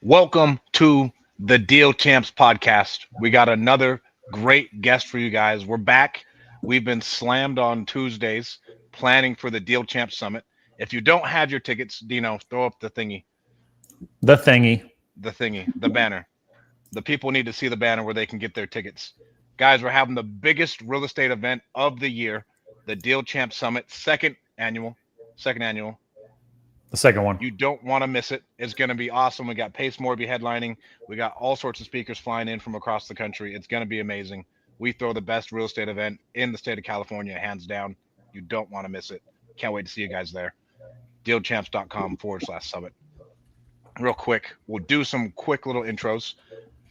Welcome to the Deal Champs podcast. We got another great guest for you guys. We're back. We've been slammed on Tuesdays planning for the Deal Champs Summit. If you don't have your tickets, Dino, throw up the thingy, The thingy. the banner. The people need to see the banner where they can get their tickets. Guys, we're having the biggest real estate event of the year, the Deal Champs Summit, second annual. The second one. You don't want to miss it. It's going to be awesome. We got Pace Morby headlining. We got all sorts of speakers flying in from across the country. It's going to be amazing. We throw the best real estate event in the state of California, hands down. You don't want to miss it. Can't wait to see you guys there. Dealchamps.com/summit. Real quick, we'll do some quick little intros.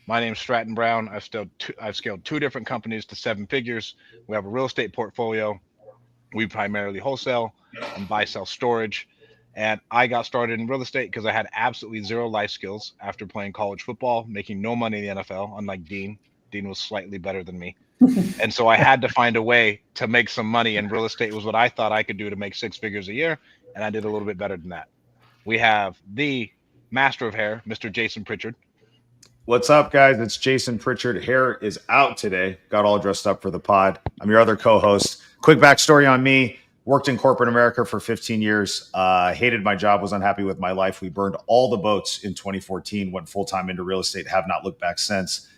My name's Stratton Brown. I've scaled two different companies to seven figures. We have a real estate portfolio. We primarily wholesale and buy, sell storage. And I got started in real estate because I had absolutely zero life skills after playing college football, making no money in the NFL, unlike Dean. Dean was slightly better than me. And so I had to find a way to make some money, and real estate was what I thought I could do to make six figures a year, and I did a little bit better than that. We have the master of hair, Mr. Jason Pritchard. What's up, guys? It's Jason Pritchard. Hair is out today. Got all dressed up for the pod. I'm your other co-host. Quick backstory on me. Worked in corporate America for 15 years. Hated my job, was unhappy with my life. We burned all the boats in 2014, went full-time into real estate, have not looked back since.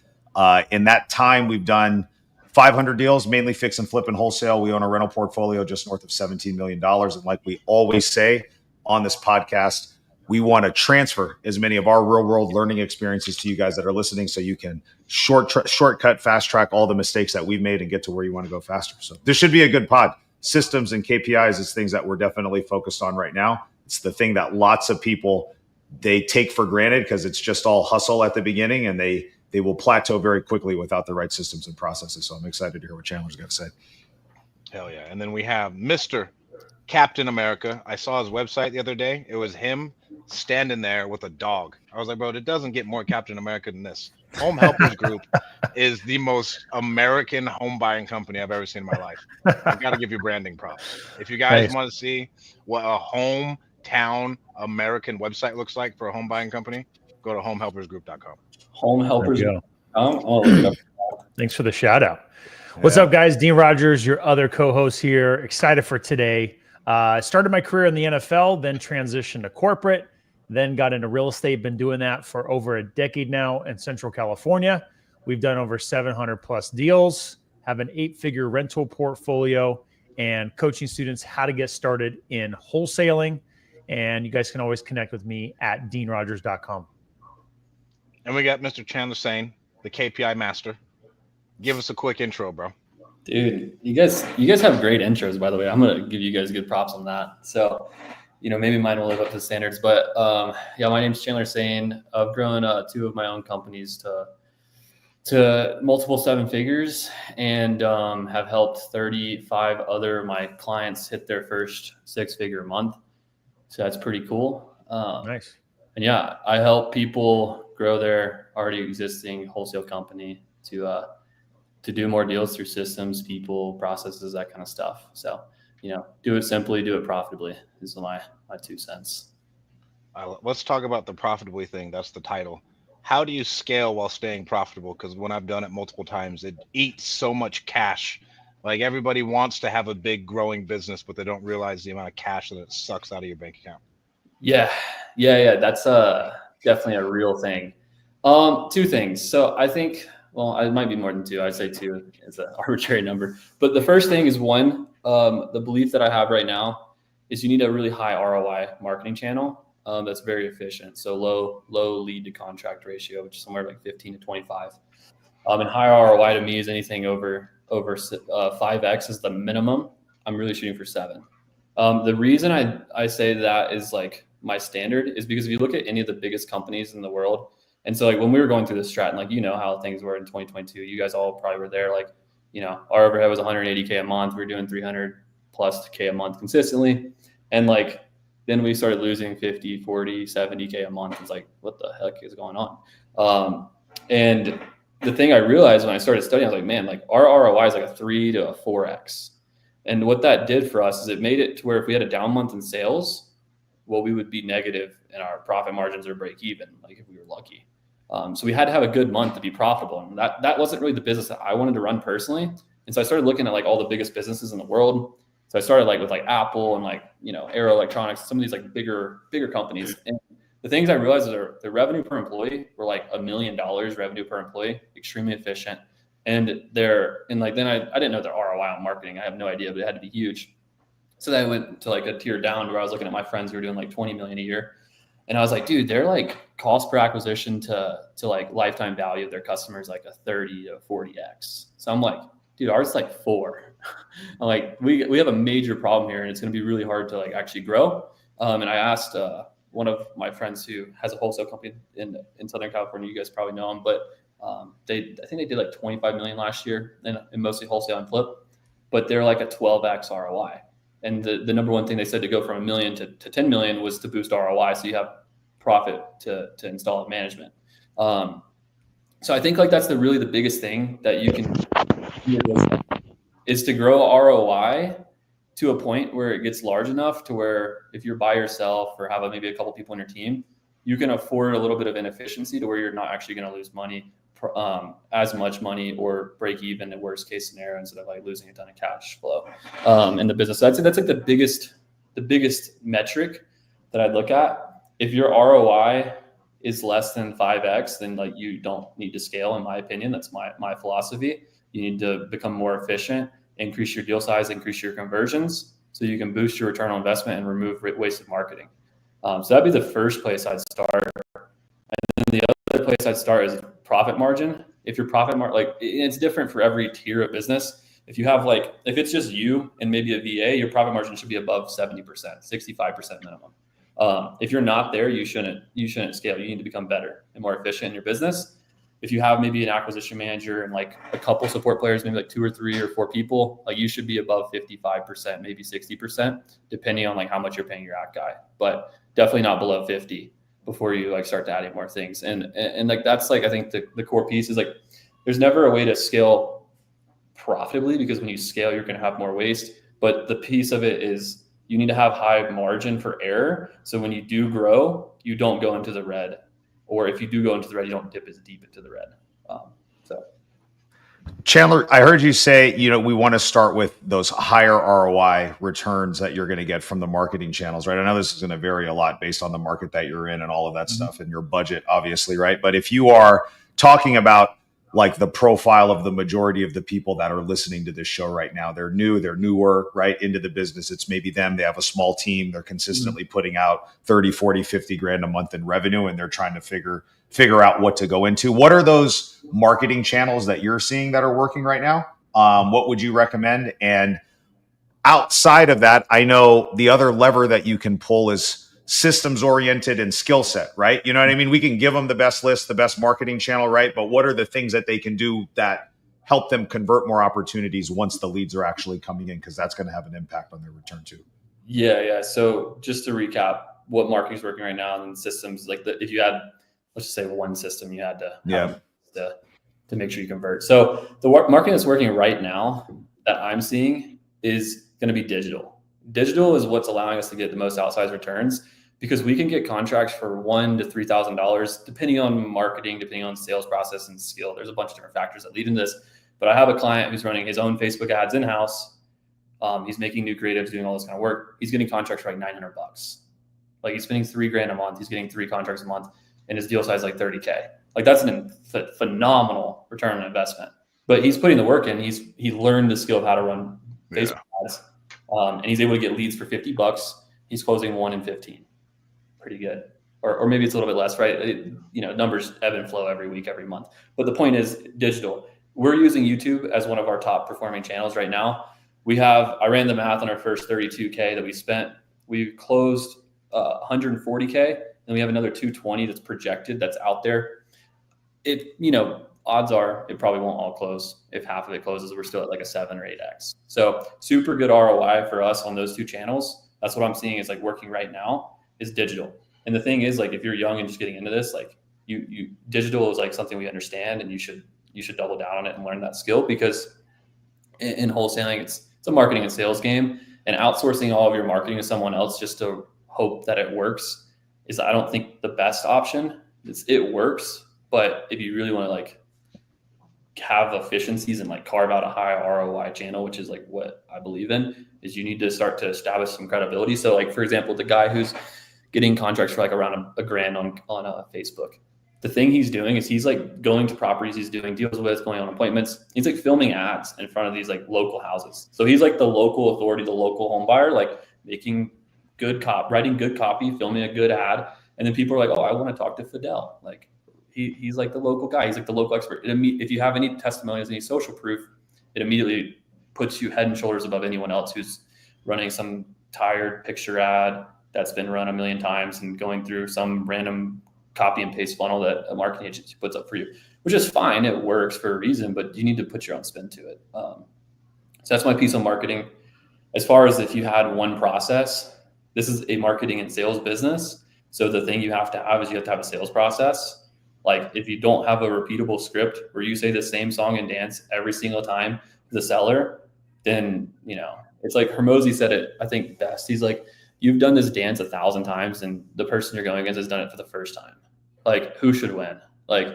In that time, we've done 500 deals, mainly fix and flip and wholesale. We own a rental portfolio just north of $17 million. And like we always say on this podcast, we want to transfer as many of our real-world learning experiences to you guys that are listening so you can shortcut, fast-track all the mistakes that we've made and get to where you want to go faster. So this should be a good pod. Systems and KPIs is things that we're definitely focused on right now. It's the thing that lots of people, they take for granted because it's just all hustle at the beginning, and they will plateau very quickly without the right systems and processes. So I'm excited to hear what Chandler's got to say. Hell yeah. And then we have Mr. Captain America. I saw his website the other day. It was him standing there with a dog. I was like, bro, it doesn't get more Captain America than this. Home Helpers Group is the most American home buying company I've ever seen in my life. I've got to give you branding props. If you guys want to see what a hometown American website looks like for a home buying company, go to homehelpersgroup.com. Home Helpers. Oh, look it up. Thanks for the shout out. What's up, guys? Dean Rogers, your other co-host here. Excited for today. Started my career in the NFL, then transitioned to corporate, then got into real estate. Been doing that for over a decade now in Central California. We've done over 700 plus deals, have an 8-figure rental portfolio, and coaching students how to get started in wholesaling. And you guys can always connect with me at deanrogers.com. And we got Mr. Chandler Saine, the KPI master. Give us a quick intro, bro. Dude, you guys have great intros, by the way. I'm going to give you guys good props on that. So, maybe mine will live up to the standards. But, my name's Chandler Saine. I've grown two of my own companies to multiple seven figures and have helped 35 other of my clients hit their first six-figure month. So that's pretty cool. Nice. And, I help people grow their already existing wholesale company to do more deals through systems, people, processes, that kind of stuff. So, do it simply, do it profitably is my 2 cents. Let's talk about the profitably thing. That's the title. How do you scale while staying profitable? Because when I've done it multiple times, it eats so much cash. Like, everybody wants to have a big growing business, but they don't realize the amount of cash that it sucks out of your bank account. Yeah. That's definitely a real thing. Two things. So I think, well, it might be more than two. I'd say two. It's an arbitrary number. But the first thing is one, the belief that I have right now is you need a really high ROI marketing channel that's very efficient. So low lead to contract ratio, which is somewhere like 15 to 25. And high ROI to me is anything over 5X is the minimum. I'm really shooting for 7. The reason I say that is like my standard is because if you look at any of the biggest companies in the world, and so like when we were going through this strat, and like, how things were in 2022, you guys all probably were there. Like, our overhead was 180K a month. We were doing 300 plus K a month consistently. And like, then we started losing 50, 40, 70K a month. It's like, what the heck is going on? And the thing I realized when I started studying, I was like, man, like our ROI is like a 3 to a 4X. And what that did for us is it made it to where if we had a down month in sales, well, we would be negative and our profit margins are break even, like if we were lucky. So we had to have a good month to be profitable. And that wasn't really the business that I wanted to run personally. And so I started looking at like all the biggest businesses in the world. So I started like with like Apple and like, Aero Electronics, some of these like bigger companies. And the things I realized is the revenue per employee were like $1 million revenue per employee, extremely efficient. And then I didn't know their ROI on marketing. I have no idea, but it had to be huge. So then I went to like a tier down where I was looking at my friends who were doing like 20 million a year. And I was like, dude, they're like cost per acquisition to like lifetime value of their customers, like a 30 to 40x. So I'm like, dude, ours is like 4. I'm like, we have a major problem here and it's going to be really hard to like actually grow. And I asked one of my friends who has a wholesale company in Southern California, you guys probably know him, but I think they did like 25 million last year and mostly wholesale and flip, but they're like a 12x ROI. And the number one thing they said to go from $1 million to 10 million was to boost ROI. So you have profit to install management. So I think like that's really the biggest thing that you can do is to grow ROI to a point where it gets large enough to where if you're by yourself or have maybe a couple people on your team, you can afford a little bit of inefficiency to where you're not actually going to lose money, as much money, or break even in worst case scenario instead of like losing a ton of cash flow in the business. So I'd say that's like the biggest metric that I'd look at. If your ROI is less than 5x, then like you don't need to scale, in my opinion. That's my philosophy. You need to become more efficient, increase your deal size, increase your conversions, so you can boost your return on investment and remove wasted marketing. So that'd be the first place I'd start. And then the other place I'd start is profit margin. If your profit margin, like it's different for every tier of business. If you have if it's just you and maybe a VA, your profit margin should be above 70%, 65% minimum. If you're not there, you shouldn't scale. You need to become better and more efficient in your business. If you have maybe an acquisition manager and like a couple support players, maybe like 2 or 3 or 4 people, like you should be above 55%, maybe 60%, depending on like how much you're paying your act guy, but definitely not below 50 before you like start to add more things. And like, that's like, I think the core piece is like, there's never a way to scale profitably, because when you scale, you're going to have more waste. But the piece of it is you need to have high margin for error. So when you do grow, you don't go into the red. Or if you do go into the red, you don't dip as deep into the red. Chandler, I heard you say, we want to start with those higher ROI returns that you're going to get from the marketing channels, right? I know this is going to vary a lot based on the market that you're in and all of that stuff and your budget, obviously, right? But if you are talking about like the profile of the majority of the people that are listening to this show right now, they're newer, right, into the business. It's maybe them. They have a small team. They're consistently putting out 30, 40, 50 grand a month in revenue, and they're trying to figure out what to go into. What are those marketing channels that you're seeing that are working right now? What would you recommend? And outside of that, I know the other lever that you can pull is systems oriented and skill set, right? You know what I mean? We can give them the best list, the best marketing channel, right? But what are the things that they can do that help them convert more opportunities once the leads are actually coming in? Because that's going to have an impact on their return too. Yeah. So just to recap, what marketing is working right now and systems, like if you had, let's just say one system you had to make sure you convert. So the marketing that's working right now that I'm seeing is going to be digital. Digital is what's allowing us to get the most outsized returns, because we can get contracts for $1,000 to $3,000, depending on marketing, depending on sales process and skill. There's a bunch of different factors that lead into this. But I have a client who's running his own Facebook ads in-house. He's making new creatives, doing all this kind of work. He's getting contracts for like $900. Like he's spending $3,000 a month. He's getting 3 contracts a month, and his deal size is like $30K. Like that's a phenomenal return on investment. But he's putting the work in. He learned the skill of how to run Facebook ads, and he's able to get leads for $50. He's closing 1 in 15. Pretty good. Or maybe it's a little bit less, right? Numbers ebb and flow every week, every month. But the point is digital. We're using YouTube as one of our top performing channels right now. I ran the math on our first 32K that we spent. We closed 140K, and we have another 220 that's projected, that's out there. Odds are it probably won't all close. If half of it closes, we're still at like a 7 or 8x. So super good ROI for us on those 2 channels. That's what I'm seeing is like working right now is digital. And the thing is, like, if you're young and just getting into this, like you digital is like something we understand, and you should double down on it and learn that skill, because in wholesaling, it's a marketing and sales game, and outsourcing all of your marketing to someone else just to hope that it works is I don't think the best option is it works. But if you really want to like have efficiencies and like carve out a high ROI channel, which is like what I believe in, is you need to start to establish some credibility. So like, for example, the guy who's getting contracts for like around a grand on Facebook, the thing he's doing is he's like going to properties he's doing deals with, going on appointments. He's like filming ads in front of these like local houses. So he's like the local authority, the local home buyer, like making good writing good copy, filming a good ad. And then people are like, oh, I want to talk to Fidel. Like, he's like the local guy. He's like the local expert. If you have any testimonials, any social proof, it immediately puts you head and shoulders above anyone else who's running some tired picture ad that's been run a million times and going through some random copy and paste funnel that a marketing agency puts up for you, which is fine. It works for a reason, but you need to put your own spin to it. So that's my piece on marketing. As far as if you had one process, this is a marketing and sales business. So the thing you have to have is you have to have a sales process. Like if you don't have a repeatable script where you say the same song and dance every single time to the seller, then, it's like Hermosi said it, I think best. He's like, you've done this dance 1,000 times and the person you're going against has done it for the first time. Like, who should win? Like,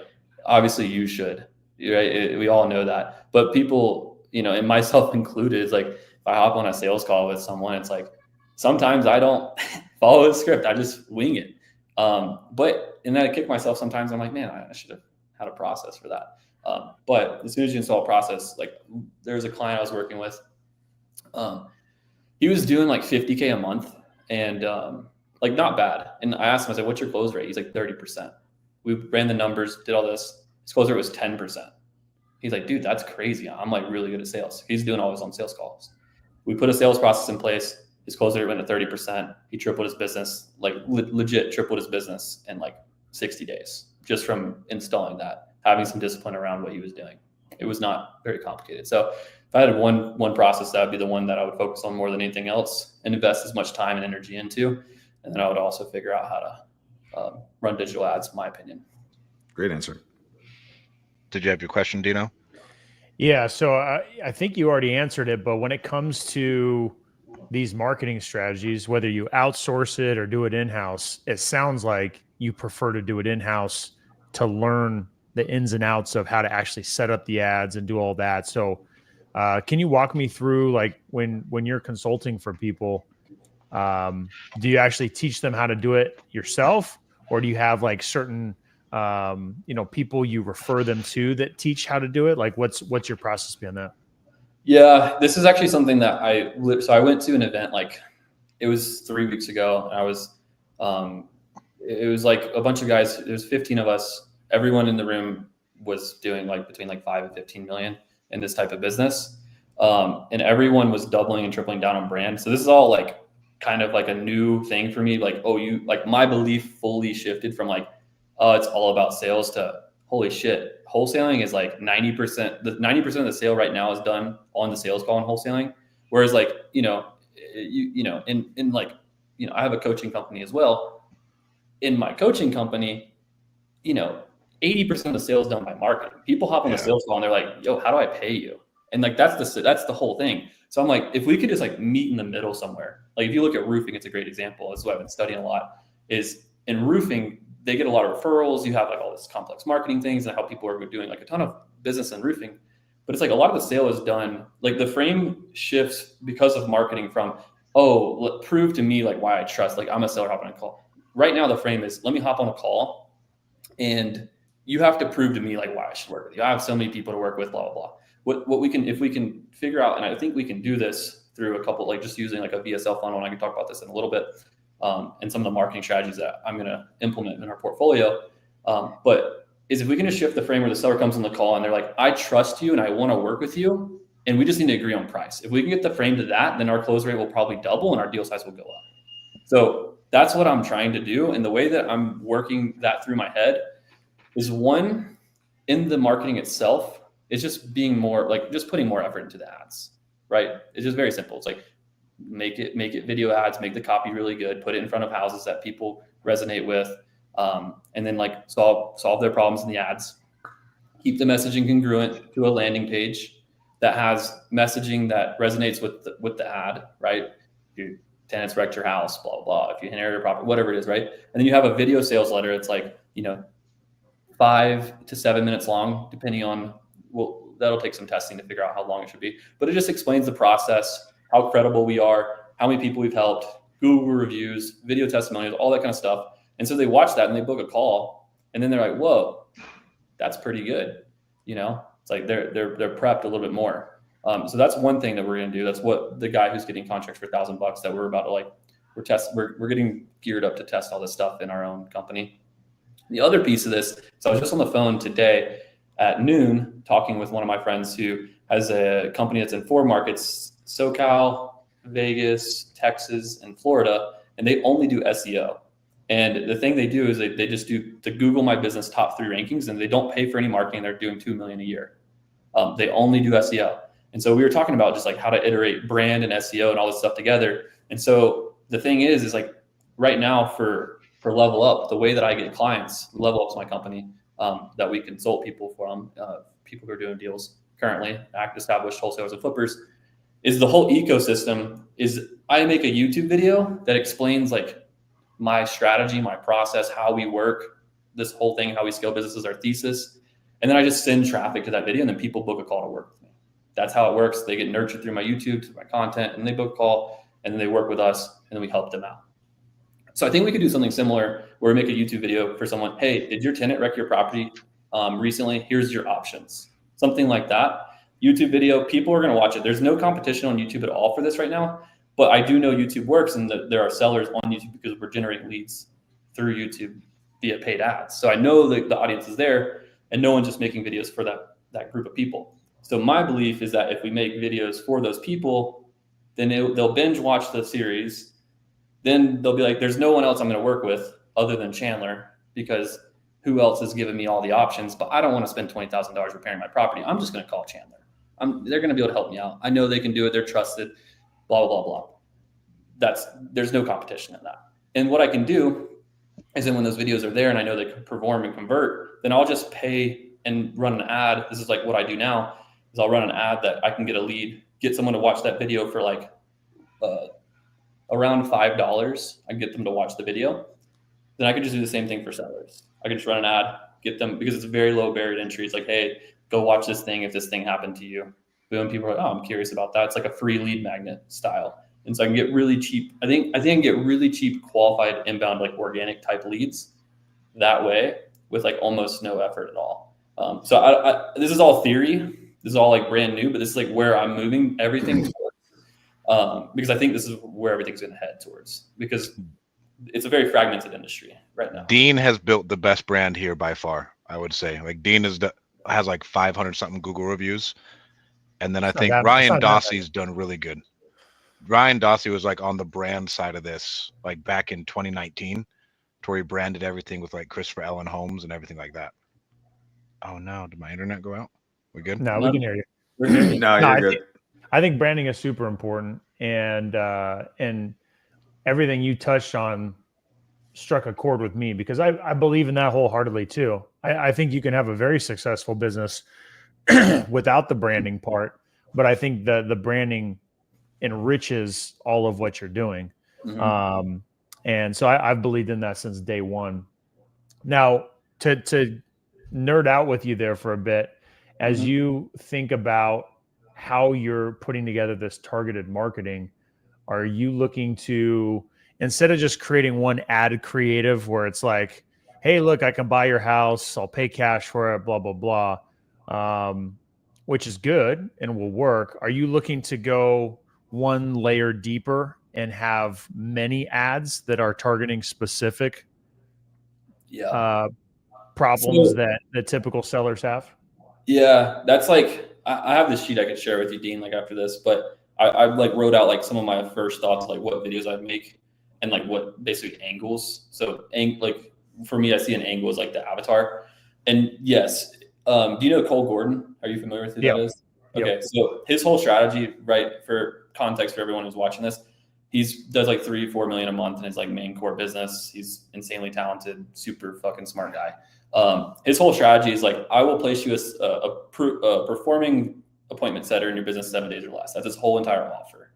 obviously you should, right? We all know that. But people, and myself included, is like, if I hop on a sales call with someone, it's like, sometimes I don't follow the script. I just wing it. And then I kick myself sometimes. I'm like, man, I should have had a process for that. But as soon as you install a process, like there's a client I was working with, he was doing like 50K a month and like not bad. And I asked him, I said, what's your close rate? He's like 30%. We ran the numbers, did all this. His close rate was 10%. He's like, dude, that's crazy. I'm like really good at sales. He's doing all his own sales calls. We put a sales process in place. His close rate went to 30%. He tripled his business, like legit tripled his business in like 60 days, just from installing that, having some discipline around what he was doing. It was not very complicated. So if I had one process, that would be the one that I would focus on more than anything else and invest as much time and energy into. And then I would also figure out how to run digital ads, in my opinion. Great answer. Did you have your question, Dino? Yeah. So I think you already answered it, but when it comes to these marketing strategies, whether you outsource it or do it in-house, it sounds like you prefer to do it in-house to learn the ins and outs of how to actually set up the ads and do all that. So can you walk me through, like when you're consulting for people, do you actually teach them how to do it yourself, or do you have like certain people you refer them to that teach how to do it? Like what's your process behind that? Yeah, this is actually something that I went to an event, like it was 3 weeks ago. And I was, it was like a bunch of guys, there's 15 of us. Everyone in the room was doing like between like 5 and 15 million in this type of business. And everyone was doubling and tripling down on brand. So this is all like kind of like a new thing for me. Like, my belief fully shifted from like, oh, it's all about sales to holy shit, wholesaling is like 90%. The 90% of the sale right now is done on the sales call and wholesaling. Whereas like, in like, I have a coaching company as well. In my coaching company, 80% of the sales done by marketing. People hop on the sales call and they're like, yo, how do I pay you? And like, that's the whole thing. So I'm like, if we could just like meet in the middle somewhere, like if you look at roofing, it's a great example. That's what I've been studying a lot, is in roofing, they get a lot of referrals. You have like all this complex marketing things and how people are doing like a ton of business in roofing. But it's like a lot of the sale is done, like the frame shifts because of marketing from, prove to me like why I trust, like I'm a seller hopping on a call. Right now the frame is, let me hop on a call and you have to prove to me like why I should work with you. I have so many people to work with, blah, blah, blah. What we can, if we can figure out, and I think we can do this through a couple, like just using like a VSL funnel, and I can talk about this in a little bit, and some of the marketing strategies that I'm going to implement in our portfolio. But is if we can just shift the frame where the seller comes on the call and they're like, I trust you and I want to work with you, and we just need to agree on price. If we can get the frame to that, then our close rate will probably double and our deal size will go up. So that's what I'm trying to do. And the way that I'm working that through my head is, one, in the marketing itself, it's just being more like just putting more effort into the ads, right? It's just very simple. It's like make it video ads, make the copy really good, put it in front of houses that people resonate with, and then like solve their problems in the ads. Keep the messaging congruent to a landing page that has messaging that resonates with the ad, right? You tenants wrecked your house, blah, blah, blah. If you inherit a property, whatever it is, right? And then you have a video sales letter. It's like, 5 to 7 minutes long, depending on, well, that'll take some testing to figure out how long it should be. But it just explains the process, how credible we are, how many people we've helped, Google reviews, video testimonials, all that kind of stuff. And so they watch that and they book a call, and then they're like, whoa, that's pretty good. It's like they're prepped a little bit more. So that's one thing that we're going to do. That's what the guy who's getting contracts for $1,000 that we're about to we're getting geared up to test all this stuff in our own company. The other piece of this, so I was just on the phone today at noon talking with one of my friends who has a company that's in 4 markets, SoCal, Vegas, Texas, and Florida, and they only do SEO. And the thing they do is they just do the Google My Business top 3 rankings, and they don't pay for any marketing. They're doing $2 million a year. They only do SEO. And so we were talking about just like how to iterate brand and SEO and all this stuff together. And so the thing is like right now for Level Up, the way that I get clients, Level Up's my company that we consult people from, people who are doing deals currently, established wholesalers and flippers, is the whole ecosystem is I make a YouTube video that explains like my strategy, my process, how we work, this whole thing, how we scale businesses, our thesis. And then I just send traffic to that video, and then people book a call to work with me. That's how it works. They get nurtured through my YouTube, through my content, and they book a call, and then they work with us, and then we help them out. So I think we could do something similar where we make a YouTube video for someone. Hey, did your tenant wreck your property recently? Here's your options. Something like that. YouTube video, people are going to watch it. There's no competition on YouTube at all for this right now, but I do know YouTube works and that there are sellers on YouTube because we're generating leads through YouTube via paid ads. So I know the audience is there and no one's just making videos for that group of people. So my belief is that if we make videos for those people, then they'll binge watch the series. Then they'll be like, there's no one else I'm going to work with other than Chandler because who else has given me all the options, but I don't want to spend $20,000 repairing my property. I'm just going to call Chandler. They're going to be able to help me out. I know they can do it. They're trusted, blah, blah, blah, blah. There's no competition in that. And what I can do is then when those videos are there and I know they can perform and convert, then I'll just pay and run an ad. This is like what I do now is I'll run an ad that I can get a lead, get someone to watch that video for like around $5. I can get them to watch the video. Then I could just do the same thing for sellers. I could just run an ad, get them, because it's a very low barrier to entry. It's like, hey, go watch this thing if this thing happened to you. Boom, people are like, oh, I'm curious about that. It's like a free lead magnet style. And so I can get really cheap. I think I can get really cheap qualified inbound, like organic type leads that way with like almost no effort at all. So this is all theory. This is all like brand new, but this is like where I'm moving everything towards because I think this is where everything's going to head towards because it's a very fragmented industry right now. Dean has built the best brand here by far, I would say. Like Dean has like 500 something Google reviews. And then I think Ryan Dossey's done really good. Ryan Dossey was like on the brand side of this, like back in 2019, where he branded everything with like Christopher Ellen Holmes and everything like that. Oh no, did my internet go out? We good? No, we can hear you. No, you're good. I think branding is super important, and everything you touched on struck a chord with me because I believe in that wholeheartedly too. I think you can have a very successful business without the branding part, but I think the branding enriches all of what you're doing. Mm-hmm. And so I've believed in that since day one. Now, to nerd out with you there for a bit, as mm-hmm. you think about how you're putting together this targeted marketing, are you looking to, instead of just creating one ad creative where it's like, hey, look, I can buy your house, I'll pay cash for it, blah, blah, blah, which is good and will work. Are you looking to go one layer deeper and have many ads that are targeting specific problems that the typical sellers have? Yeah, that's like, I have this sheet I could share with you, Dean, like after this, but I like wrote out like some of my first thoughts, like what videos I'd make and like what basically angles. So like for me, I see an angle as like the avatar. And yes, do you know Cole Gordon? Are you familiar with who that is? Okay, so his whole strategy, right, for context for everyone who's watching this, does like 3-4 million a month in his like main core business. He's insanely talented, super fucking smart guy. His whole strategy is like, I will place you as a performing appointment setter in your business 7 days or less. That's his whole entire offer.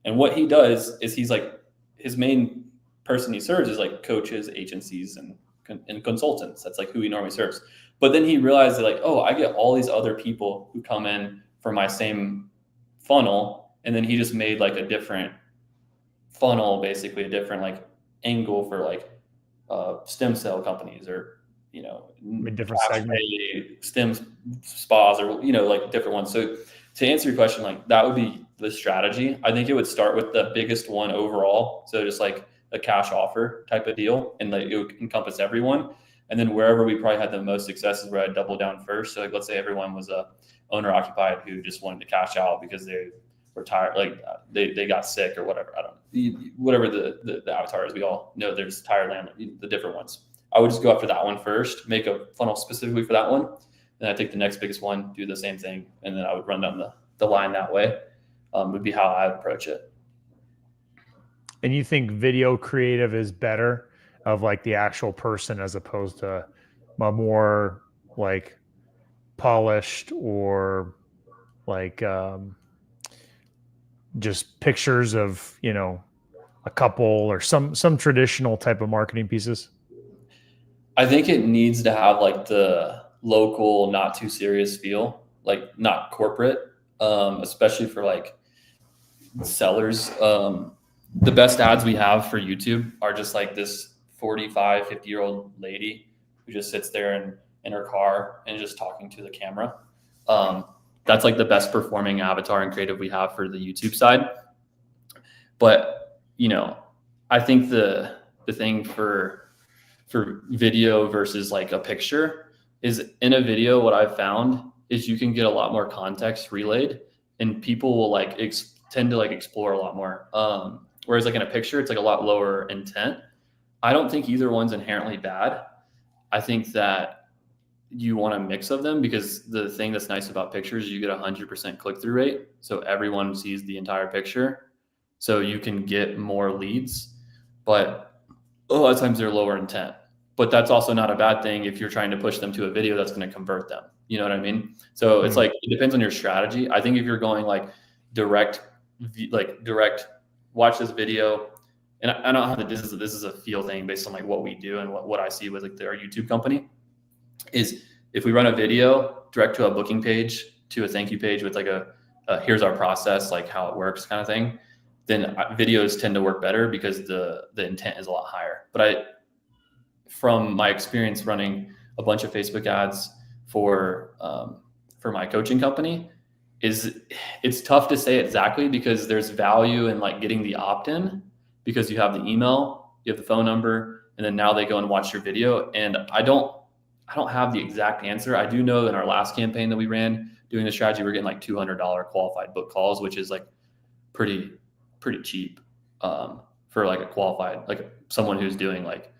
And what he does is he's like his main person he serves is like coaches, agencies, and consultants. That's like who he normally serves. But then he realized that like, oh, I get all these other people who come in for my same funnel. And then he just made like a different funnel, basically a different like angle for like stem cell companies, or, you know, different segments, stem spas, or, you know, like different ones. So to answer your question, like that would be the strategy. I think it would start with the biggest one overall. So just like a cash offer type of deal, and like it would encompass everyone. And then wherever we probably had the most success is where I'd double down first. So like, let's say everyone was a owner occupied who just wanted to cash out because they were tired, like they got sick or whatever. I don't know, whatever the avatar is. We all know there's tired landlord, the different ones. I would just go after that one first, make a funnel specifically for that one. Then I take the next biggest one, do the same thing, and then I would run down the line that way. Would be how I would approach it. And you think video creative is better of like the actual person as opposed to a more like polished or like just pictures of, you know, a couple or some traditional type of marketing pieces? I think it needs to have like the local, not too serious feel, like not corporate, especially for like sellers. The best ads we have for YouTube are just like this 45, 50-year-old lady who just sits there in her car and just talking to the camera. That's like the best performing avatar and creative we have for the YouTube side. But, you know, I think the thing for video versus like a picture is, in a video, what I've found is you can get a lot more context relayed, and people will like tend to like explore a lot more. Whereas like in a picture, it's like a lot lower intent. I don't think either one's inherently bad. I think that you want a mix of them, because the thing that's nice about pictures, you get 100% click-through rate. So everyone sees the entire picture. So you can get more leads, but a lot of times they're lower intent. But that's also not a bad thing if you're trying to push them to a video that's going to convert them. You know what I mean? So it's like, it depends on your strategy. I think if you're going like direct, watch this video, and I don't know how this is a feel thing based on like what we do and what I see with like our YouTube company, is if we run a video direct to a booking page, to a thank you page with like a here's our process, like how it works kind of thing, then videos tend to work better because the intent is a lot higher. But from my experience running a bunch of Facebook ads for my coaching company, it's tough to say exactly, because there's value in like getting the opt-in, because you have the email, you have the phone number, and then now they go and watch your video. And I don't have the exact answer. I do know in our last campaign that we ran doing the strategy, we're getting like $200 qualified book calls, which is like pretty cheap for like a qualified, like someone who's doing like,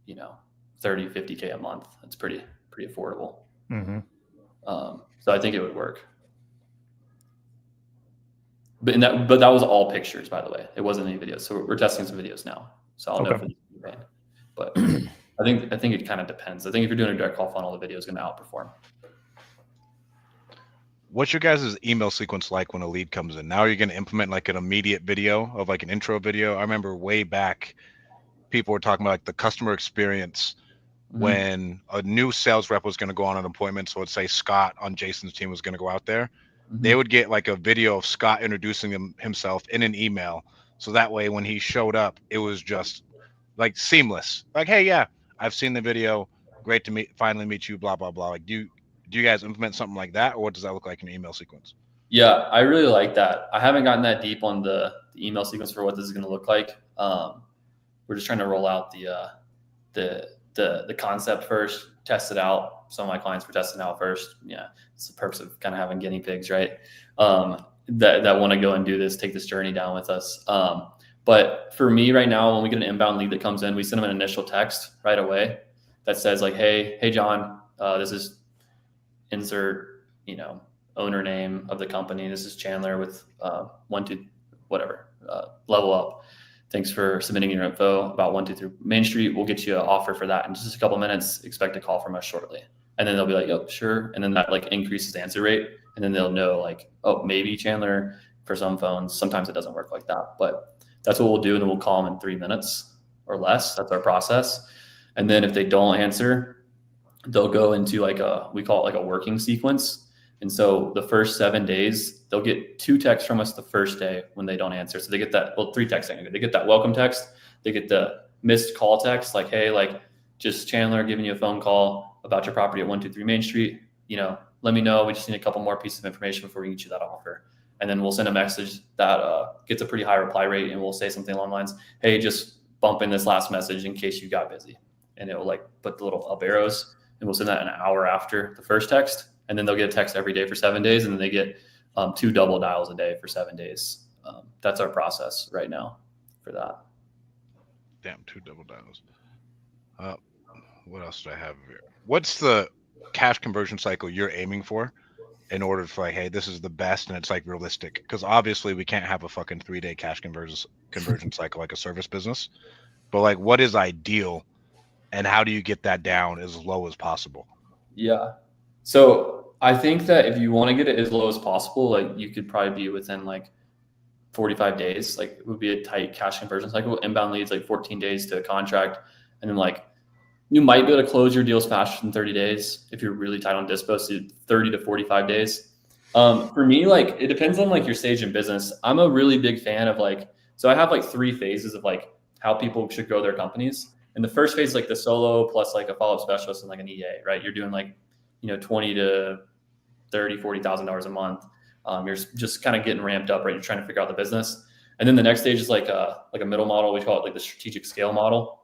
you know, 30, 50K a month. It's pretty affordable. Mm-hmm. So I think it would work. But that was all pictures, by the way. It wasn't any videos. So we're testing some videos now. So I'll know for the campaign. But I think it kind of depends. I think if you're doing a direct call funnel, the video is going to outperform. What's your guys' email sequence like when a lead comes in? Now you're going to implement like an immediate video of like an intro video. I remember way back, people were talking about like the customer experience when a new sales rep was going to go on an appointment. So let's say Scott on Jason's team was going to go out there. They would get like a video of Scott introducing himself in an email. So that way, when he showed up, it was just like seamless. Like, hey, yeah, I've seen the video. Great to finally meet you, blah, blah, blah. Like, do you guys implement something like that? Or what does that look like in an email sequence? Yeah, I really like that. I haven't gotten that deep on the email sequence for what this is going to look like. We're just trying to roll out the concept first, test it out. Some of my clients were testing out first. Yeah, it's the purpose of kind of having guinea pigs, right? That want to go and do this, take this journey down with us. But for me right now, when we get an inbound lead that comes in, we send them an initial text right away that says like, hey John, this is insert, you know, owner name of the company. This is Chandler with 1, 2, whatever, level up. Thanks for submitting your info about 123 Main Street. We'll get you an offer for that in just a couple minutes. Expect a call from us shortly. And then they'll be like, oh, sure. And then that like increases the answer rate. And then they'll know like, oh, maybe Chandler for some phones. Sometimes it doesn't work like that. But That's what we'll do. And then we'll call them in 3 minutes or less. That's our process. And then if they don't answer, they'll go into we call it like a working sequence. And so the first 7 days, they'll get 2 texts from us the first day when they don't answer. So they get 3 texts. They get that welcome text. They get the missed call text, like, hey, like just Chandler giving you a phone call about your property at 123 Main Street. Let me know. We just need a couple more pieces of information before we can get you that offer. And then we'll send a message that gets a pretty high reply rate, and we'll say something along the lines, hey, just bump in this last message in case you got busy. And it will like put the little up arrows, and we'll send that an hour after the first text. And then they'll get a text every day for 7 days, and then they get 2 double dials a day for 7 days. That's our process right now for that. Damn, 2 double dials. What else do I have here? What's the cash conversion cycle you're aiming for in order for like, hey, this is the best and it's like realistic? Because obviously we can't have a fucking 3-day cash conversion cycle like a service business. But like, what is ideal, and how do you get that down as low as possible? Yeah. So I think that if you want to get it as low as possible, like you could probably be within like 45 days. Like it would be a tight cash conversion cycle. Inbound leads like 14 days to a contract, and then like you might be able to close your deals faster than 30 days if you're really tight on dispo, so 30 to 45 days. For me, like it depends on like your stage in business. I'm a really big fan of so I have like 3 phases of like how people should grow their companies. And the first phase is like the solo plus like a follow-up specialist and like an EA, right? You're doing like, $20 to $30,000, $40,000 a month. You're just kind of getting ramped up, right? You're trying to figure out the business. And then the next stage is like a middle model. We call it like the strategic scale model.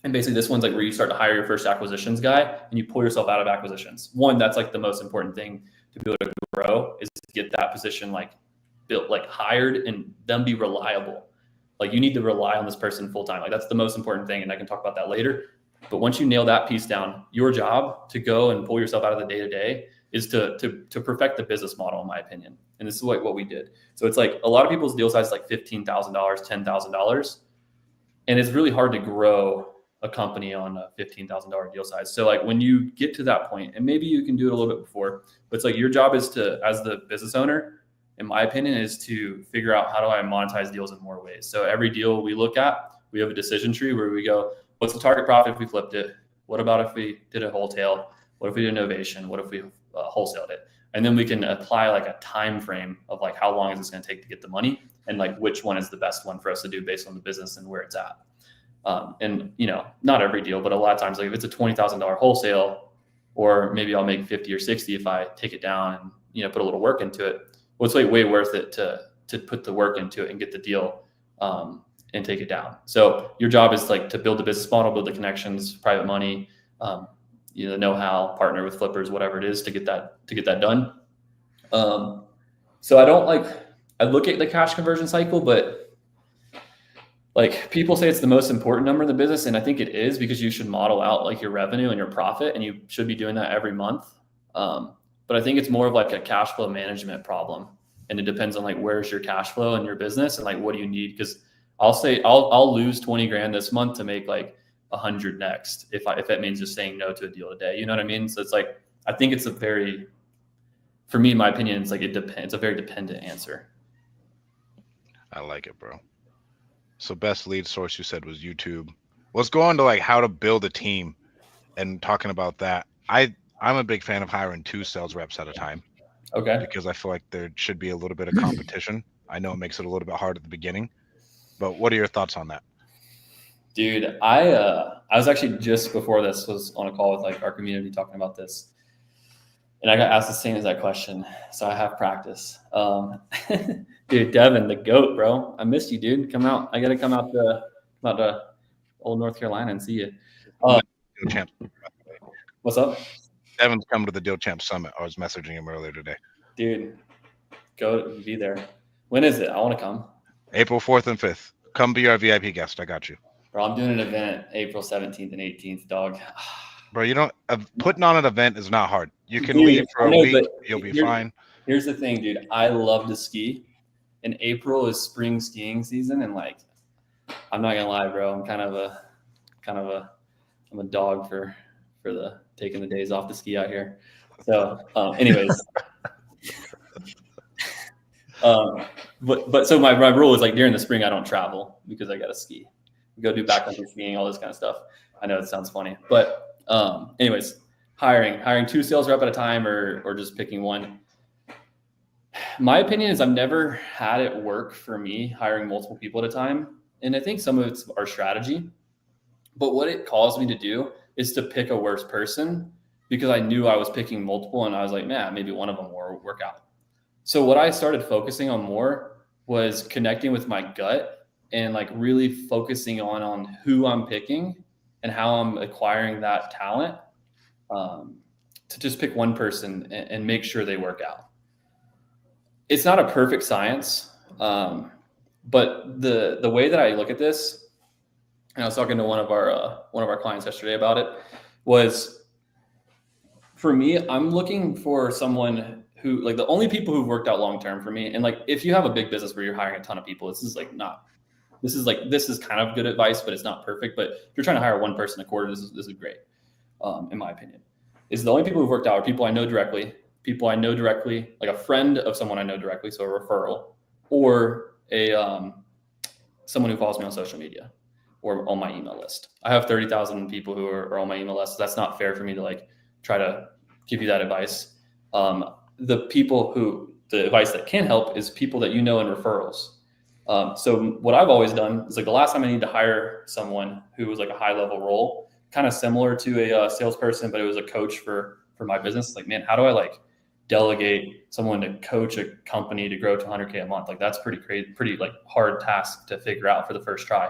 And basically this one's like where you start to hire your first acquisitions guy and you pull yourself out of acquisitions. One, that's like the most important thing to be able to grow, is to get that position like built, like hired, and them be reliable. Like you need to rely on this person full time. Like that's the most important thing. And I can talk about that later. But once you nail that piece down, your job to go and pull yourself out of the day-to-day is to perfect the business model, in my opinion. And this is what we did. So it's like a lot of people's deal size is like $15,000, $10,000. And it's really hard to grow a company on a $15,000 deal size. So like when you get to that point, and maybe you can do it a little bit before, but it's like your job is to, as the business owner, in my opinion, is to figure out how do I monetize deals in more ways. So every deal we look at, we have a decision tree where we go, what's the target profit if we flipped it? What about if we did a wholesale? What if we did innovation? What if we wholesaled it? And then we can apply like a time frame of like how long is this going to take to get the money, and like which one is the best one for us to do based on the business and where it's at. And not every deal, but a lot of times, like if it's a $20,000 wholesale, or maybe I'll make 50 or 60 if I take it down and put a little work into it. Well, it's way worth it to put the work into it and get the deal and take it down. So your job is like to build the business model, build the connections, private money, the know-how, partner with flippers, whatever it is to get that done. So I look at the cash conversion cycle, but like people say it's the most important number in the business. And I think it is, because you should model out like your revenue and your profit, and you should be doing that every month. But I think it's more of like a cash flow management problem. And it depends on like, where's your cash flow in your business and like, what do you need? Cause I'll lose 20 grand this month to make like 100 next. If that means just saying no to a deal today, you know what I mean? So it's like, I think it's for me, in my opinion, it's like, it depends. It's a very dependent answer. I like it, bro. So best lead source you said was YouTube. Let's go on to like how to build a team and talking about that. I'm a big fan of hiring 2 sales reps at a time. Okay. Because I feel like there should be a little bit of competition. I know it makes it a little bit hard at the beginning, but what are your thoughts on that? Dude, I was actually just before this was on a call with like our community talking about this, and I got asked the same exact question. So I have practice. Dude, Devin, the GOAT, bro. I missed you, dude. Come out. I got to come out to old North Carolina and see you. Deal Champ. What's up? Devin's coming to the Deal Champ Summit. I was messaging him earlier today. Dude, go be there. When is it? I want to come. April 4th and 5th. Come be our VIP guest. I got you. Bro, I'm doing an event April 17th and 18th, dog. Bro, putting on an event is not hard. You can leave for a week. You'll be fine. Here's the thing, dude. I love to ski. And April is spring skiing season. And like, I'm not going to lie, bro. I'm I'm a dog for the taking the days off to ski out here. So anyways, but so my rule is like during the spring I don't travel because I got to ski, go do backcountry skiing, all this kind of stuff. I know it sounds funny, but anyways, hiring 2 sales rep at a time or just picking one. My opinion is I've never had it work for me hiring multiple people at a time. And I think some of it's our strategy, but what it caused me to do is to pick a worse person because I knew I was picking multiple and I was like, man, maybe one of them will work out. So what I started focusing on more was connecting with my gut and like really focusing on who I'm picking and how I'm acquiring that talent, to just pick one person and make sure they work out. It's not a perfect science, but the way that I look at this, and I was talking to one of our clients yesterday about it, was for me, I'm looking for someone who, like, the only people who've worked out long term for me, and like if you have a big business where you're hiring a ton of people, this is kind of good advice, but it's not perfect. But if you're trying to hire one person a quarter, this is great, in my opinion. Is the only people who've worked out are people I know directly, like a friend of someone I know directly, so a referral, or someone who follows me on social media or on my email list. I have 30,000 people who are on my email list. So that's not fair for me to like try to give you that advice. The advice that can help is people that you know in referrals. So what I've always done is like the last time I needed to hire someone who was like a high level role, kind of similar to a salesperson, but it was a coach for my business. Like, man, how do I like delegate someone to coach a company to grow to 100K a month? Like that's pretty like hard task to figure out for the first try.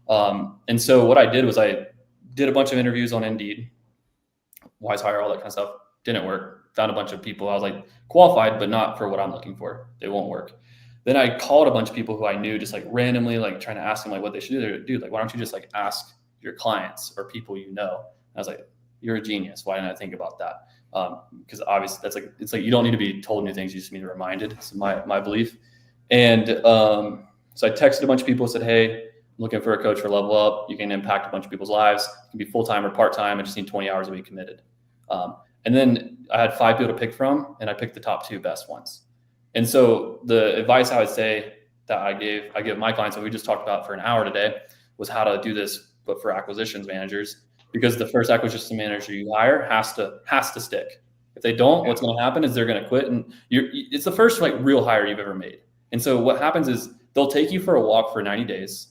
And so what I did was I did a bunch of interviews on Indeed, Wise Hire, all that kind of stuff. Didn't work. Found a bunch of people I was like qualified, but not for what I'm looking for. They won't work. Then I called a bunch of people who I knew, just like randomly, like trying to ask them like what they should do. Dude, like, why don't you just like ask your clients or people you know? And I was like, you're a genius. Why didn't I think about that? Because obviously it's like you don't need to be told new things. You just need to be reminded. It's my belief. And so I texted a bunch of people, said, hey, I'm looking for a coach for Level Up. You can impact a bunch of people's lives. It can be full-time or part-time. I just need 20 hours a week committed. And then I had 5 people to pick from, and I picked the top 2 best ones. And so the advice I would say that I give my clients, and we just talked about for an hour today, was how to do this, but for acquisitions managers, because the first acquisition manager you hire has to stick. If they don't, what's going to happen is they're going to quit, and it's the first like real hire you've ever made. And so what happens is they'll take you for a walk for 90 days.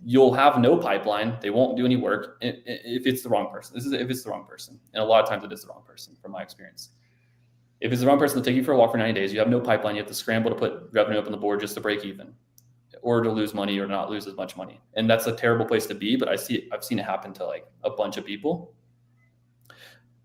You'll have no pipeline. They won't do any work if it's the wrong person. If it's the wrong person. And a lot of times it is the wrong person from my experience. If it's the wrong person, they'll take you for a walk for 90 days. You have no pipeline. You have to scramble to put revenue up on the board just to break even, or to lose money or not lose as much money. And that's a terrible place to be, but I've seen it happen to like a bunch of people.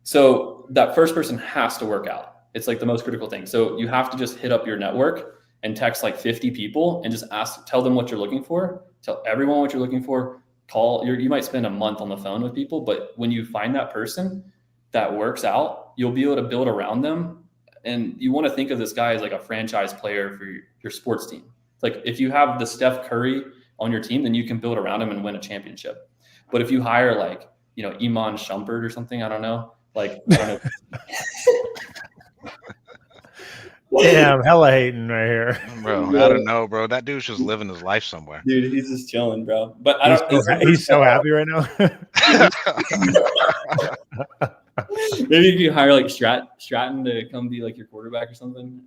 So that first person has to work out. It's like the most critical thing. So you have to just hit up your network and text like 50 people and just tell them what you're looking for. Tell everyone what you're looking for. You might spend a month on the phone with people, but when you find that person that works out, you'll be able to build around them. And you want to think of this guy as like a franchise player for your sports team. Like if you have the Steph Curry on your team, then you can build around him and win a championship. But if you hire like, Iman Shumpert or something, I don't know. Like, I don't know. Damn, hella hating right here. Bro, I don't know, bro. That dude's just living his life somewhere. Dude, he's just chilling, bro. But he's so happy right now. Maybe if you hire like Stratton to come be like your quarterback or something.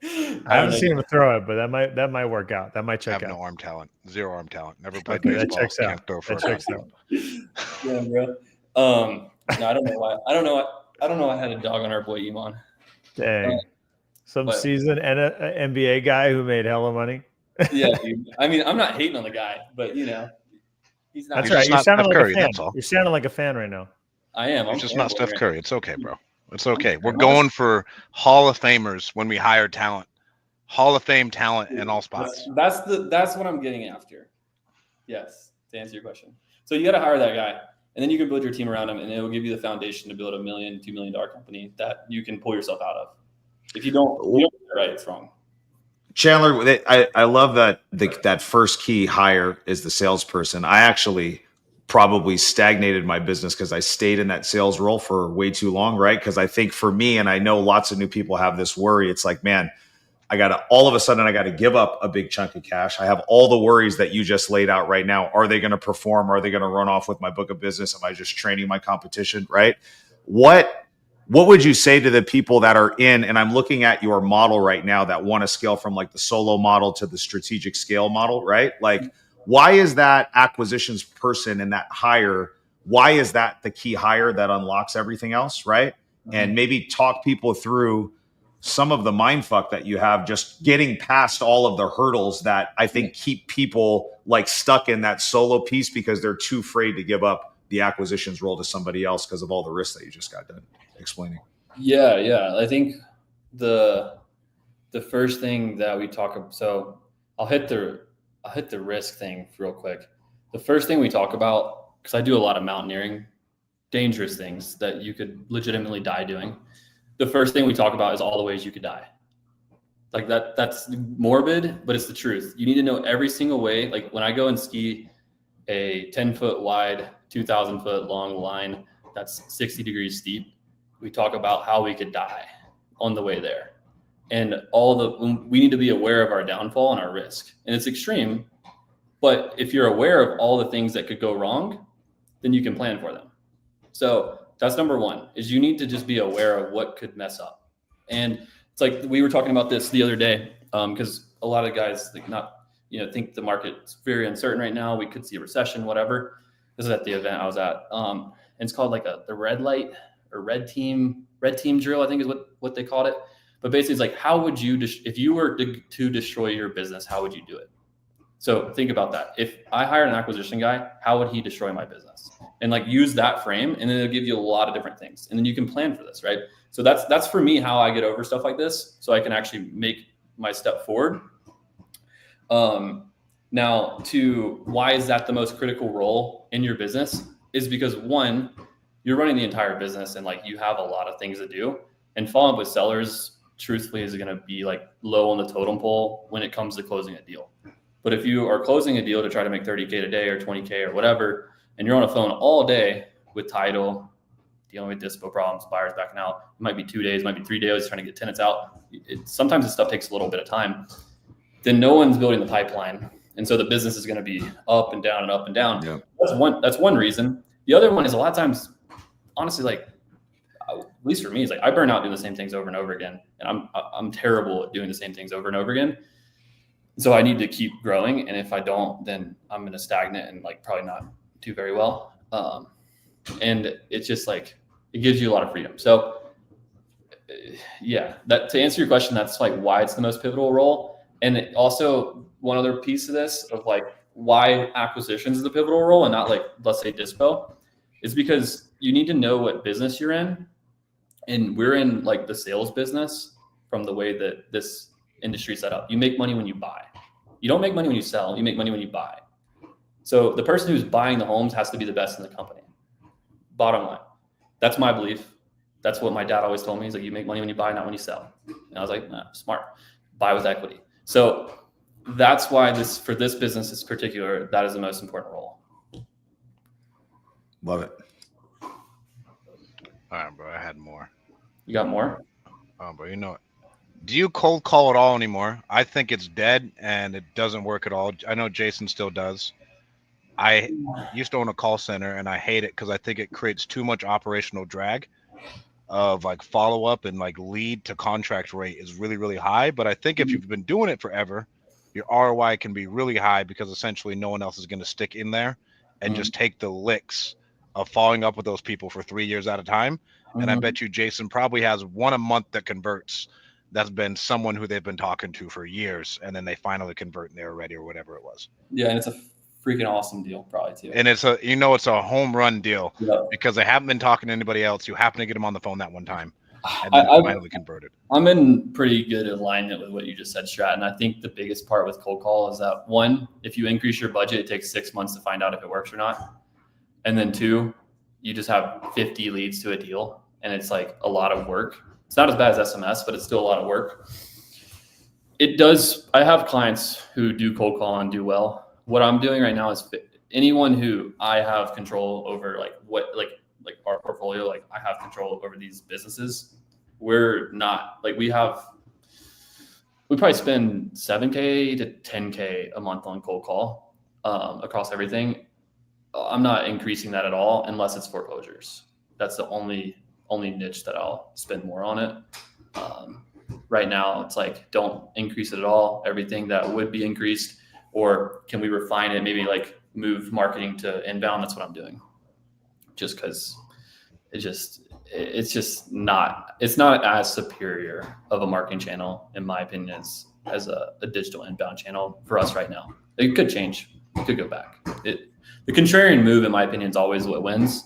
I haven't seen him throw it, but that might work out. That might check out. I have no arm talent. 0 arm talent. Never played baseball. baseball. That checks out. That checks out. Yeah, bro. No, I don't know why. I don't know. I had a dog on our boy Iman. Dang. Some seasoned NBA guy who made hella money. Yeah, dude. I mean, I'm not hating on the guy, but he's not. That's right. You're sounding like a fan. You're sounding like a fan right now. I am. I'm just not Steph Curry. It's okay, bro. It's okay. We're going for Hall of Famers when we hire talent. Hall of Fame talent in all spots. That's what I'm getting after. Yes, to answer your question. So you got to hire that guy, and then you can build your team around him, and it will give you the foundation to build a $1 million, $2 million company that you can pull yourself out of. If you don't get it right, it's wrong. Chandler, I love that that first key hire is the salesperson. I actually probably stagnated my business because I stayed in that sales role for way too long, right? Because I think for me, and I know lots of new people have this worry, it's like, man, all of a sudden I got to give up a big chunk of cash. I have all the worries that you just laid out right now. Are they going to perform? Are they going to run off with my book of business? Am I just training my competition? Right. What would you say to the people that are in, and I'm looking at your model right now, that want to scale from like the solo model to the strategic scale model, right? Like, why is that acquisitions person and that hire, why is that the key hire that unlocks everything else, right? And maybe talk people through some of the mind fuck that you have, just getting past all of the hurdles that I think keep people like stuck in that solo piece because they're too afraid to give up the acquisitions role to somebody else because of all the risks that you just got done explaining. Yeah. I think the first thing that we talk about, so I'll hit the risk thing real quick. The first thing we talk about, because I do a lot of mountaineering, dangerous things that you could legitimately die doing. The first thing we talk about is all the ways you could die. Like that's morbid, but it's the truth. You need to know every single way. Like when I go and ski a 10-foot wide, 2,000 foot long line, that's 60 degrees steep. We talk about how we could die on the way there. And we need to be aware of our downfall and our risk. And it's extreme, but if you're aware of all the things that could go wrong, then you can plan for them. So that's number one, is you need to just be aware of what could mess up. And it's like, we were talking about this the other day, because a lot of guys think the market's very uncertain right now. We could see a recession, whatever. This is at the event I was at. And it's called like the red light or red team drill, I think is what they called it. But basically it's like, how would you, if you were to destroy your business, how would you do it? So think about that. If I hired an acquisition guy, how would he destroy my business? And like use that frame, and then it'll give you a lot of different things. And then you can plan for this, right? So that's for me how I get over stuff like this, so I can actually make my step forward. Now, to why is that the most critical role in your business is because one, you're running the entire business and like you have a lot of things to do, and following up with sellers truthfully is going to be like low on the totem pole when it comes to closing a deal. But if you are closing a deal to try to make 30K a day or 20K or whatever, and you're on a phone all day with title, dealing with dispo problems, buyers backing out, it might be 2 days, might be 3 days trying to get tenants out. Sometimes this stuff takes a little bit of time. Then no one's building the pipeline. And so the business is going to be up and down and up and down. Yeah. That's one reason. The other one is a lot of times, honestly, like, at least for me, is like I burn out doing the same things over and over again. And I'm terrible at doing the same things over and over again. So I need to keep growing. And if I don't, then I'm going to stagnate and like probably not do very well. And it's just like, it gives you a lot of freedom. So yeah, that to answer your question, that's like why it's the most pivotal role. And also one other piece of this of like why acquisitions is the pivotal role and not like, let's say dispo, is because you need to know what business you're in. And we're in like the sales business from the way that this industry is set up. You make money when you buy. You don't make money when you sell. You make money when you buy. So the person who's buying the homes has to be the best in the company. Bottom line. That's my belief. That's what my dad always told me. He's like, you make money when you buy, not when you sell. And I was like, nah, smart. Buy with equity. So that's why for this business in particular, that is the most important role. Love it. All right, bro. I had more. You got more? Oh, bro, you know it. Do you cold call at all anymore? I think it's dead and it doesn't work at all. I know Jason still does. I used to own a call center and I hate it because I think it creates too much operational drag of like follow up, and like lead to contract rate is really, really high. But I think if you've been doing it forever, your ROI can be really high because essentially no one else is going to stick in there and just take the licks of following up with those people for 3 years at a time. And I bet you Jason probably has one a month that converts. That's been someone who they've been talking to for years, and then they finally convert and they're ready or whatever it was. Yeah, and it's a freaking awesome deal, probably too. And it's a home run deal because they haven't been talking to anybody else. You happen to get them on the phone that one time, and then finally converted. I'm in pretty good alignment with what you just said, Strat. And I think the biggest part with cold call is that one, if you increase your budget, it takes 6 months to find out if it works or not. And then two, you just have 50 leads to a deal, and it's like a lot of work. It's not as bad as SMS, but it's still a lot of work. It does. I have clients who do cold call and do well. What I'm doing right now is anyone who I have control over, like our portfolio, like I have control over these businesses. We're not like, we have we probably spend $7K to $10K a month on cold call across everything. I'm not increasing that at all unless it's foreclosures. That's the only niche that I'll spend more on it. Right now, it's like, don't increase it at all. Everything that would be increased, or can we refine it? Maybe like move marketing to inbound. That's what I'm doing. Just because it's not as superior of a marketing channel, in my opinion, as a digital inbound channel for us right now. It could change. It could go back. The contrarian move, in my opinion, is always what wins.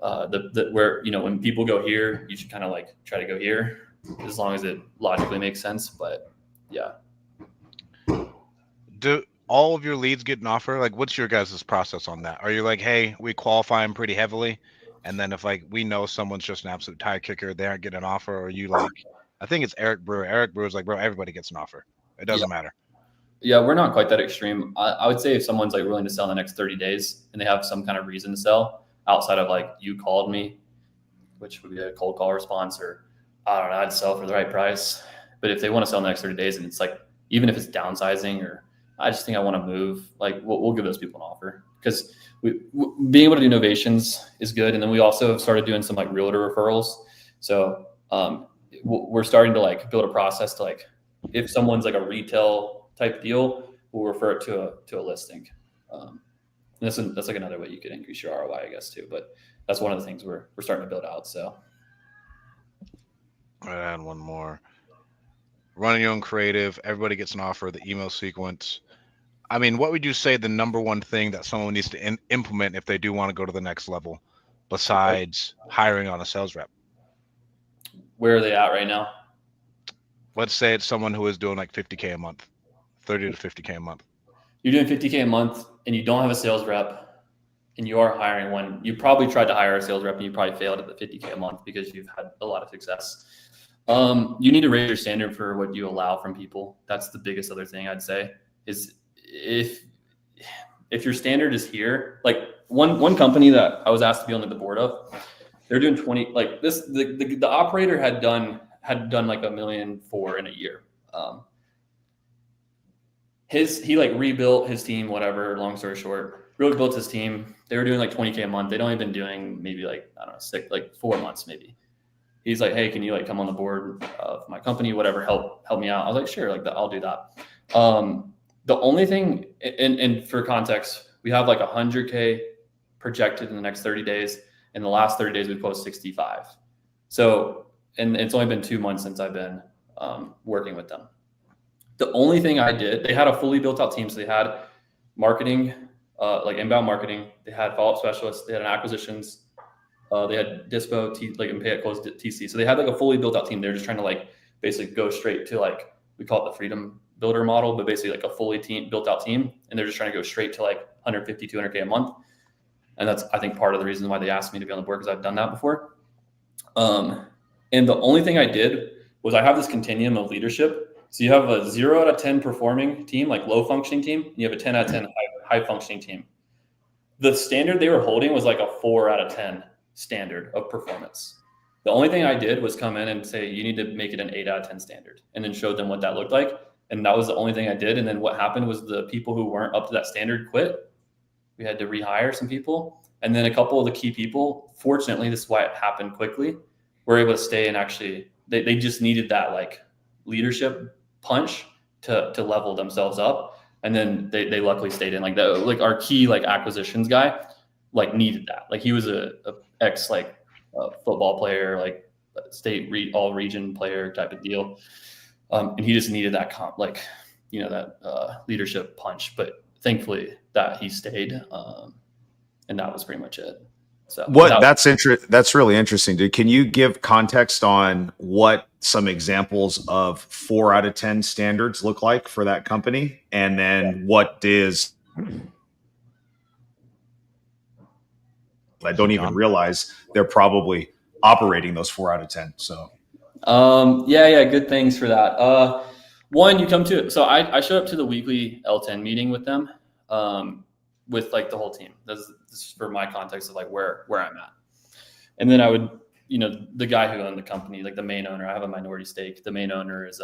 Where, when people go here, you should kind of like try to go here, as long as it logically makes sense. But yeah. Do all of your leads get an offer? Like, what's your guys' process on that? Are you like, hey, we qualify them pretty heavily, and then if like we know someone's just an absolute tire kicker, they aren't getting an offer? Or are you like, I think it's Eric Brewer. Eric Brewer's like, bro, everybody gets an offer. It doesn't matter. Yeah, we're not quite that extreme. I would say if someone's like willing to sell in the next 30 days and they have some kind of reason to sell outside of like, you called me, which would be a cold call response, or I don't know, I'd sell for the right price. But if they want to sell in the next 30 days and it's like, even if it's downsizing, or I just think I want to move, like we'll give those people an offer, because being able to do novations is good. And then we also have started doing some like realtor referrals. So we're starting to like build a process to like, if someone's like a retail type deal, we'll refer it to a listing. That's like another way you could increase your ROI, I guess, too. But that's one of the things we're starting to build out. So I'll add one more. Running your own creative, everybody gets an offer, the email sequence. I mean, what would you say the number one thing that someone needs to implement if they do want to go to the next level, besides hiring on a sales rep? Where are they at right now? Let's say it's someone who is doing like 50K a month, 30 to 50K a month. You're doing 50K a month and you don't have a sales rep and you are hiring one. You probably tried to hire a sales rep and you probably failed at the 50K a month because you've had a lot of success. You need to raise your standard for what you allow from people. That's the biggest other thing I'd say, is if your standard is here, like one company that I was asked to be on the board of, they're doing 20, like this, the operator had done like $1.4 million in a year. He like rebuilt his team, whatever, long story short, really built his team. They were doing like 20K a month. They'd only been doing maybe like, I don't know, 4 months maybe. He's like, hey, can you like come on the board of my company, whatever, help me out? I was like, sure, like I'll do that. The only thing, and for context, we have like 100K projected in the next 30 days. In the last 30 days, we closed 65. So, and it's only been 2 months since I've been working with them. The only thing I did, they had a fully built out team. So they had marketing, like inbound marketing. They had follow-up specialists. They had an acquisitions. They had dispo, and pay at close TC. So they had like a fully built out team. They're just trying to like basically go straight to like, we call it the freedom builder model, but basically like a fully built out team. And they're just trying to go straight to like 150, 200K a month. And that's, I think, part of the reason why they asked me to be on the board, because I've done that before. And the only thing I did was I have this continuum of leadership. So you have a 0 out of 10 performing team, like low functioning team. And you have a 10 out of 10 high functioning team. The standard they were holding was like a 4 out of 10 standard of performance. The only thing I did was come in and say, you need to make it an 8 out of 10 standard, and then showed them what that looked like. And that was the only thing I did. And then what happened was the people who weren't up to that standard quit. We had to rehire some people. And then a couple of the key people, fortunately, this is why it happened quickly, were able to stay, and actually they just needed that like leadership punch to level themselves up. And then they luckily stayed in. Like that, like our key like acquisitions guy like needed that. Like he was a ex like football player, like state all region player type of deal. And he just needed that that leadership punch. But thankfully that he stayed. And that was pretty much it. So that's really interesting, dude. Can you give context on what some examples of 4 out of 10 standards look like for that company? And then what is, I don't even realize they're probably operating those 4 out of 10. So, good things for that. One, you come to, so I showed up to the weekly L10 meeting with them, with like the whole team. This is for my context of like where I'm at. And then I would, the guy who owned the company, like the main owner, I have a minority stake. The main owner is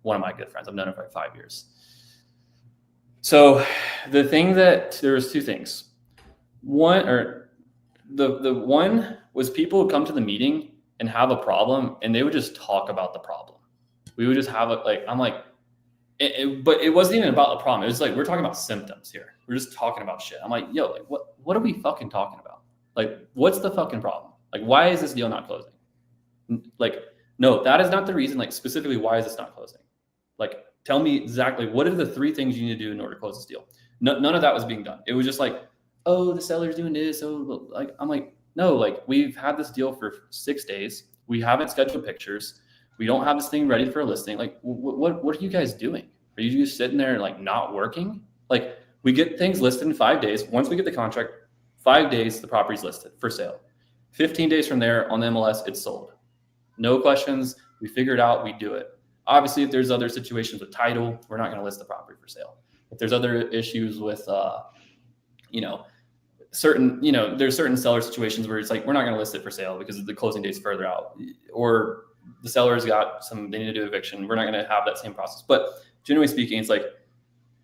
one of my good friends. I've known him for like 5 years. So there was two things. The one was people would come to the meeting and have a problem, and they would just talk about the problem. We would just have it like, I'm like, but it wasn't even about the problem. It was like, we're talking about symptoms here. We're just talking about shit. I'm like, yo, like what are we fucking talking about? Like, what's the fucking problem? Like, why is this deal not closing? Like, no, that is not the reason. Like, specifically, why is this not closing? Like, tell me exactly what are the 3 things you need to do in order to close this deal? None of that was being done. It was just like, oh, the seller's doing this. Oh, like, I'm like, no, like, we've had this deal for 6 days. We haven't scheduled pictures. We don't have this thing ready for a listing. Like, what are you guys doing? Are you just sitting there like not working? Like, we get things listed in 5 days. Once we get the contract, 5 days, the property's listed for sale. 15 days from there on the MLS, it's sold. No questions. We figure it out. We do it. Obviously, if there's other situations with title, we're not going to list the property for sale. If there's other issues with, there's certain seller situations where it's like, we're not going to list it for sale because the closing date's further out, or the seller's got they need to do eviction. We're not going to have that same process. But generally speaking, it's like,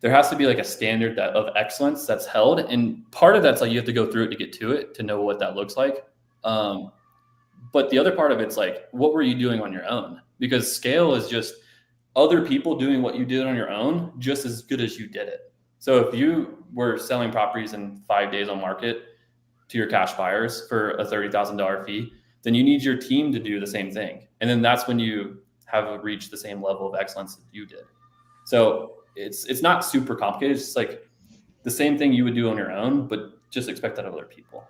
there has to be like a standard of excellence that's held. And part of that's like, you have to go through it to get to it, to know what that looks like. But the other part of it's like, what were you doing on your own? Because scale is just other people doing what you did on your own, just as good as you did it. So if you were selling properties in 5 days on market to your cash buyers for a $30,000 fee, then you need your team to do the same thing. And then that's when you have reached the same level of excellence that you did. So it's not super complicated. It's just like the same thing you would do on your own, but just expect that of other people.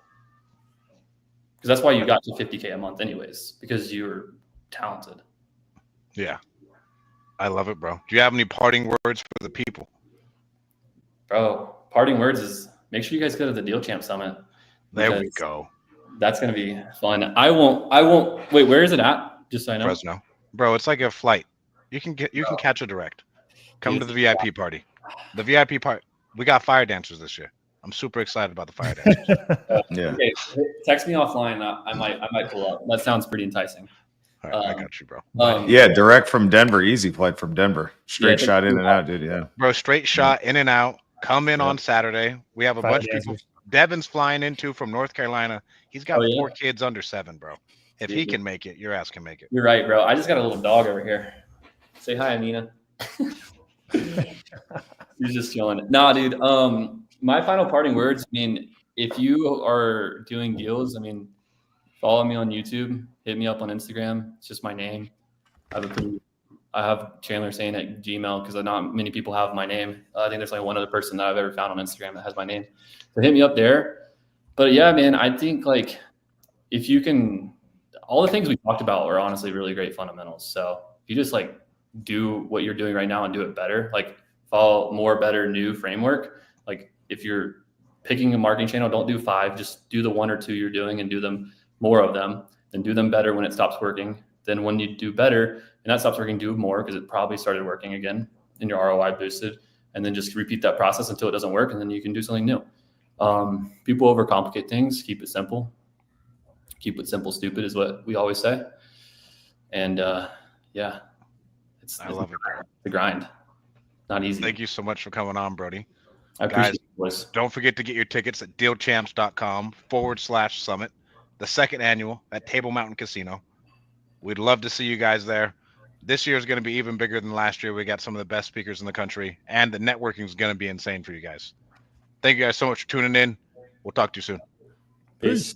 Because that's why you got to $50K a month anyways, because you're talented. Yeah. I love it, bro. Do you have any parting words for the people? Bro, parting words is make sure you guys go to the Deal Champ Summit. There we go. That's going to be fun. I won't wait, where is it at? Just so I know. Fresno. Bro, it's like a flight. You can catch a direct. Come to the VIP party. The VIP part. We got fire dancers this year. I'm super excited about the fire dancers. Yeah. Okay, text me offline. I might pull up. That sounds pretty enticing. All right, I got you, bro. Yeah, direct from Denver. Easy flight from Denver. Straight shot in and out, dude. Yeah. Bro, straight shot in and out. Come in on Saturday. We have a bunch of people. Devin's flying into from North Carolina. He's got 4 kids under 7, bro. If he can make it, your ass can make it. You're right, bro. I just got a little dog over here. Say hi, Amina. He's just chilling. Nah, dude. My final parting words. I mean, if you are doing deals, I mean, follow me on YouTube. Hit me up on Instagram. It's just my name. I have Chandler Saine at Gmail because not many people have my name. I think there's only one other person that I've ever found on Instagram that has my name. So hit me up there. But yeah, man, I think like if you can, all the things we talked about are honestly really great fundamentals. So if you just like do what you're doing right now and do it better, like follow more, better, new framework. Like if you're picking a marketing channel, don't do 5, just do the 1 or 2 you're doing and do them more of them, then do them better when it stops working. Then when you do better and that stops working, do more because it probably started working again and your ROI boosted, and then just repeat that process until it doesn't work. And then you can do something new. People overcomplicate things. Keep it simple. Keep it simple, stupid is what we always say. And yeah, I love it, bro. The grind. Not easy. Thank you so much for coming on, Brody. I appreciate it, boys. Don't forget to get your tickets at dealchamps.com/summit, the 2nd annual at Table Mountain Casino. We'd love to see you guys there. This year is going to be even bigger than last year. We got some of the best speakers in the country, and the networking is going to be insane for you guys. Thank you guys so much for tuning in. We'll talk to you soon. Peace.